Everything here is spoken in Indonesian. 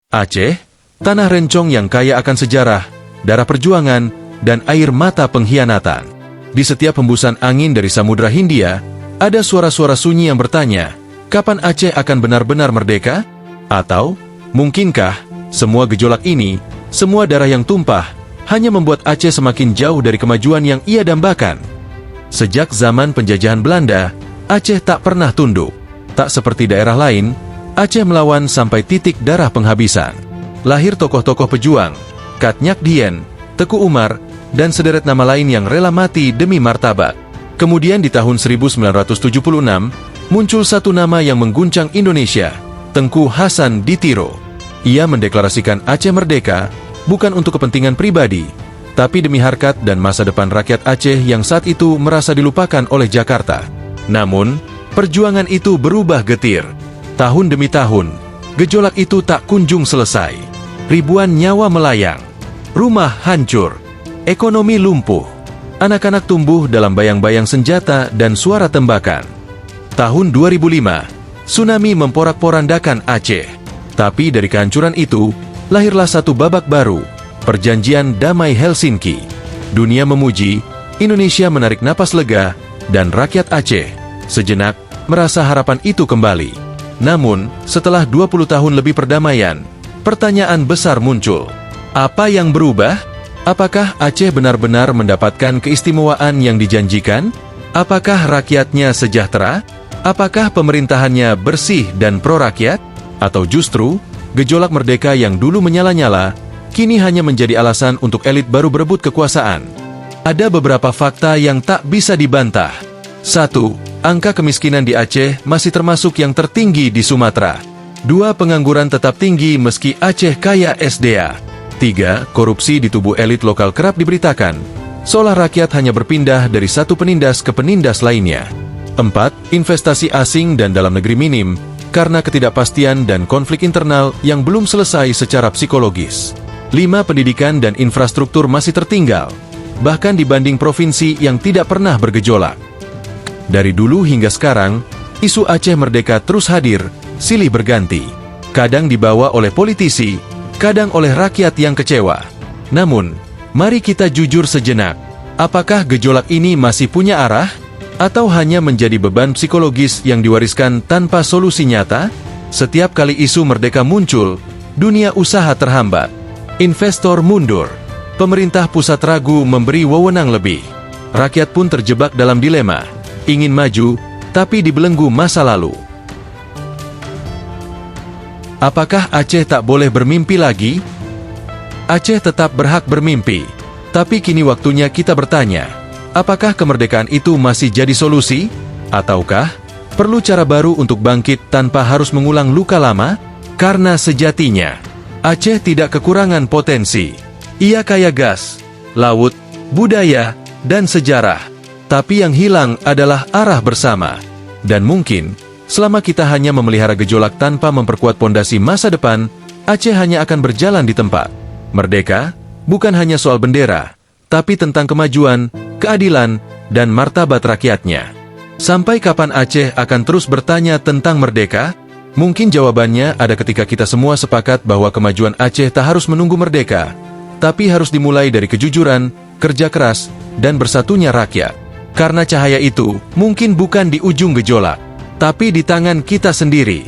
Aceh, tanah rencong yang kaya akan sejarah, darah perjuangan, dan air mata pengkhianatan. Di setiap hembusan angin dari Samudra Hindia, ada suara-suara sunyi yang bertanya, kapan Aceh akan benar-benar merdeka? Atau, mungkinkah, semua gejolak ini, semua darah yang tumpah, hanya membuat Aceh semakin jauh dari kemajuan yang ia dambakan? Sejak zaman penjajahan Belanda, Aceh tak pernah tunduk. Tak seperti daerah lain, Aceh melawan sampai titik darah penghabisan. Lahir tokoh-tokoh pejuang, Kat Nyak Dien, Teku Umar, dan sederet nama lain yang rela mati demi martabat. Kemudian di tahun 1976, muncul satu nama yang mengguncang Indonesia, Tengku Hasan Ditiro. Ia mendeklarasikan Aceh merdeka, bukan untuk kepentingan pribadi, tapi demi harkat dan masa depan rakyat Aceh yang saat itu merasa dilupakan oleh Jakarta. Namun, perjuangan itu berubah getir. Tahun demi tahun, gejolak itu tak kunjung selesai. Ribuan nyawa melayang, rumah hancur, ekonomi lumpuh, anak-anak tumbuh dalam bayang-bayang senjata dan suara tembakan. Tahun 2005, tsunami memporak-porandakan Aceh. Tapi dari kehancuran itu, lahirlah satu babak baru, Perjanjian Damai Helsinki. Dunia memuji, Indonesia menarik napas lega, dan rakyat Aceh sejenak merasa harapan itu kembali. Namun, setelah 20 tahun lebih perdamaian, pertanyaan besar muncul. Apa yang berubah? Apakah Aceh benar-benar mendapatkan keistimewaan yang dijanjikan? Apakah rakyatnya sejahtera? Apakah pemerintahannya bersih dan pro-rakyat? Atau justru, gejolak merdeka yang dulu menyala-nyala, kini hanya menjadi alasan untuk elit baru berebut kekuasaan? Ada beberapa fakta yang tak bisa dibantah. 1. Angka kemiskinan di Aceh masih termasuk yang tertinggi di Sumatera. 2. Pengangguran tetap tinggi meski Aceh kaya SDA. 3. Korupsi di tubuh elit lokal kerap diberitakan, seolah rakyat hanya berpindah dari satu penindas ke penindas lainnya. 4. Investasi asing dan dalam negeri minim, karena ketidakpastian dan konflik internal yang belum selesai secara psikologis. 5. Pendidikan dan infrastruktur masih tertinggal, bahkan dibanding provinsi yang tidak pernah bergejolak. Dari dulu hingga sekarang, isu Aceh merdeka terus hadir, silih berganti. Kadang dibawa oleh politisi, kadang oleh rakyat yang kecewa. Namun, mari kita jujur sejenak. Apakah gejolak ini masih punya arah? Atau hanya menjadi beban psikologis yang diwariskan tanpa solusi nyata? Setiap kali isu merdeka muncul, dunia usaha terhambat. Investor mundur. Pemerintah pusat ragu memberi wewenang lebih. Rakyat pun terjebak dalam dilema. Ingin maju, tapi dibelenggu masa lalu. Apakah Aceh tak boleh bermimpi lagi? Aceh tetap berhak bermimpi. Tapi kini waktunya kita bertanya, apakah kemerdekaan itu masih jadi solusi? Ataukah perlu cara baru untuk bangkit tanpa harus mengulang luka lama? Karena sejatinya, Aceh tidak kekurangan potensi. Ia kaya gas, laut, budaya, dan sejarah. Tapi yang hilang adalah arah bersama. Dan mungkin, selama kita hanya memelihara gejolak tanpa memperkuat pondasi masa depan, Aceh hanya akan berjalan di tempat. Merdeka, bukan hanya soal bendera, tapi tentang kemajuan, keadilan, dan martabat rakyatnya. Sampai kapan Aceh akan terus bertanya tentang merdeka? Mungkin jawabannya ada ketika kita semua sepakat bahwa kemajuan Aceh tak harus menunggu merdeka, tapi harus dimulai dari kejujuran, kerja keras, dan bersatunya rakyat. Karena cahaya itu mungkin bukan di ujung gejolak, tapi di tangan kita sendiri.